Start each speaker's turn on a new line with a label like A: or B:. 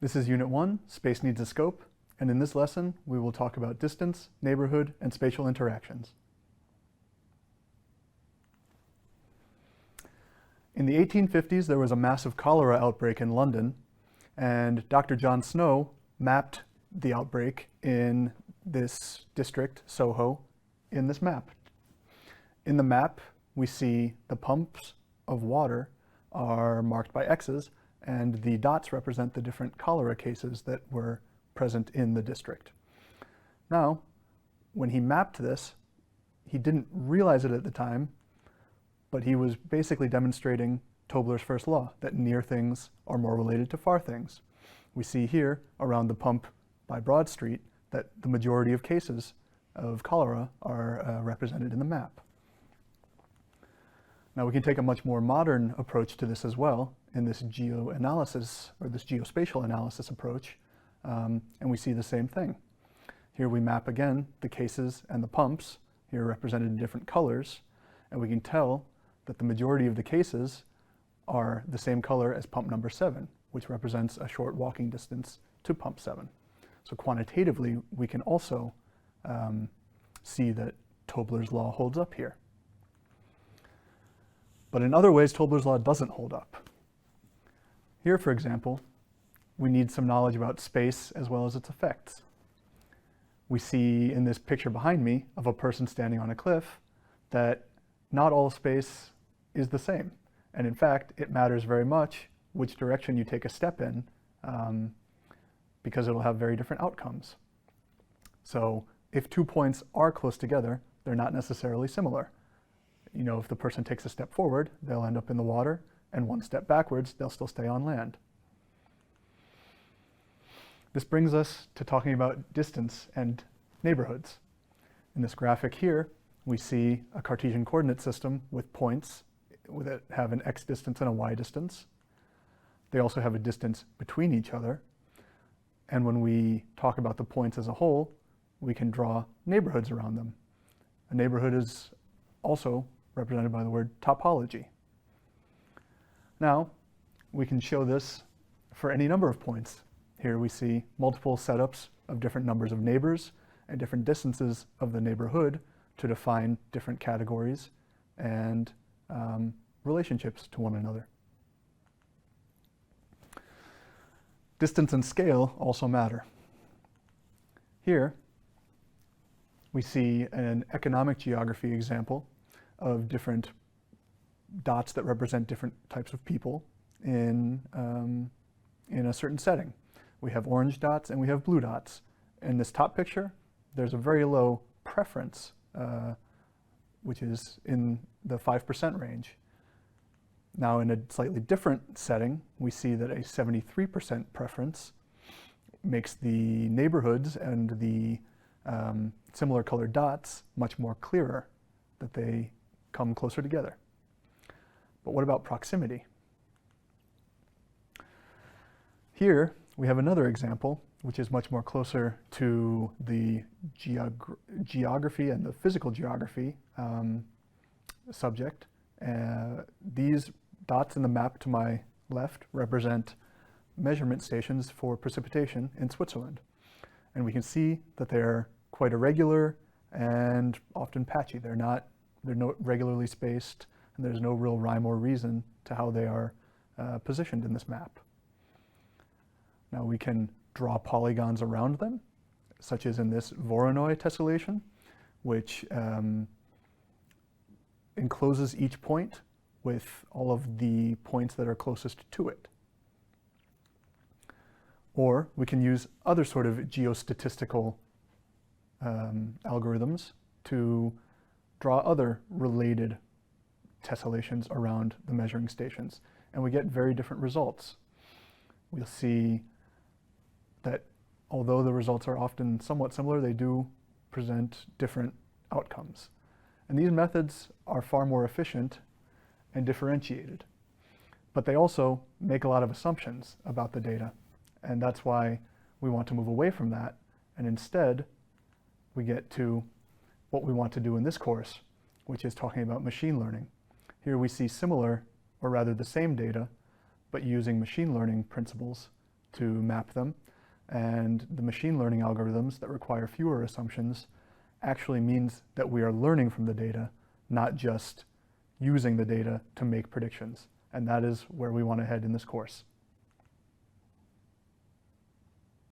A: This is Unit 1, Space Needs a Scope, and in this lesson we will talk about distance, neighborhood, and spatial interactions. In the 1850s there was a massive cholera outbreak in London, and Dr. John Snow mapped the outbreak in this district, Soho, in this map. In the map we see the pumps of water are marked by X's, and the dots represent the different cholera cases that were present in the district. Now, when he mapped this, he didn't realize it at the time, but he was basically demonstrating Tobler's first law, that near things are more related to far things. We see here, around the pump by Broad Street, that the majority of cases of cholera are represented in the map. Now we can take a much more modern approach to this as well in this geoanalysis, or this geospatial analysis approach, and we see the same thing. Here we map again the cases and the pumps, here represented in different colors, and we can tell that the majority of the cases are the same color as pump number 7, which represents a short walking distance to pump 7. So quantitatively, we can also see that Tobler's law holds up here. But in other ways, Tobler's law doesn't hold up. Here, for example, we need some knowledge about space as well as its effects. We see in this picture behind me of a person standing on a cliff that not all space is the same. And in fact, it matters very much which direction you take a step in, because it'll have very different outcomes. So if 2 points are close together, they're not necessarily similar. You know, if the person takes a step forward, they'll end up in the water, and 1 step backwards, they'll still stay on land. This brings us to talking about distance and neighborhoods. In this graphic here, we see a Cartesian coordinate system with points that have an x distance and a y distance. They also have a distance between each other. And when we talk about the points as a whole, we can draw neighborhoods around them. A neighborhood is also represented by the word topology. Now, we can show this for any number of points. Here we see multiple setups of different numbers of neighbors and different distances of the neighborhood to define different categories and relationships to one another. Distance and scale also matter. Here, we see an economic geography example of different dots that represent different types of people in a certain setting. We have orange dots and we have blue dots. In this top picture, there's a very low preference, which is in the 5% range. Now in a slightly different setting, we see that a 73% preference makes the neighborhoods and the similar colored dots much more clearer, that they come closer together. But what about proximity? Here we have another example, which is much more closer to the geography and the physical geography subject. These dots in the map to my left represent measurement stations for precipitation in Switzerland. And we can see that they're quite irregular and often patchy. They're not regularly spaced, and there's no real rhyme or reason to how they are positioned in this map. Now we can draw polygons around them, such as in this Voronoi tessellation, which encloses each point with all of the points that are closest to it. Or we can use other sort of geostatistical algorithms to draw other related tessellations around the measuring stations, and we get very different results. We'll see that although the results are often somewhat similar, they do present different outcomes. And these methods are far more efficient and differentiated, but they also make a lot of assumptions about the data, and that's why we want to move away from that, and instead we get to what we want to do in this course, which is talking about machine learning. Here we see similar, or rather the same data, but using machine learning principles to map them, and the machine learning algorithms that require fewer assumptions actually means that we are learning from the data, not just using the data to make predictions. And that is where we want to head in this course.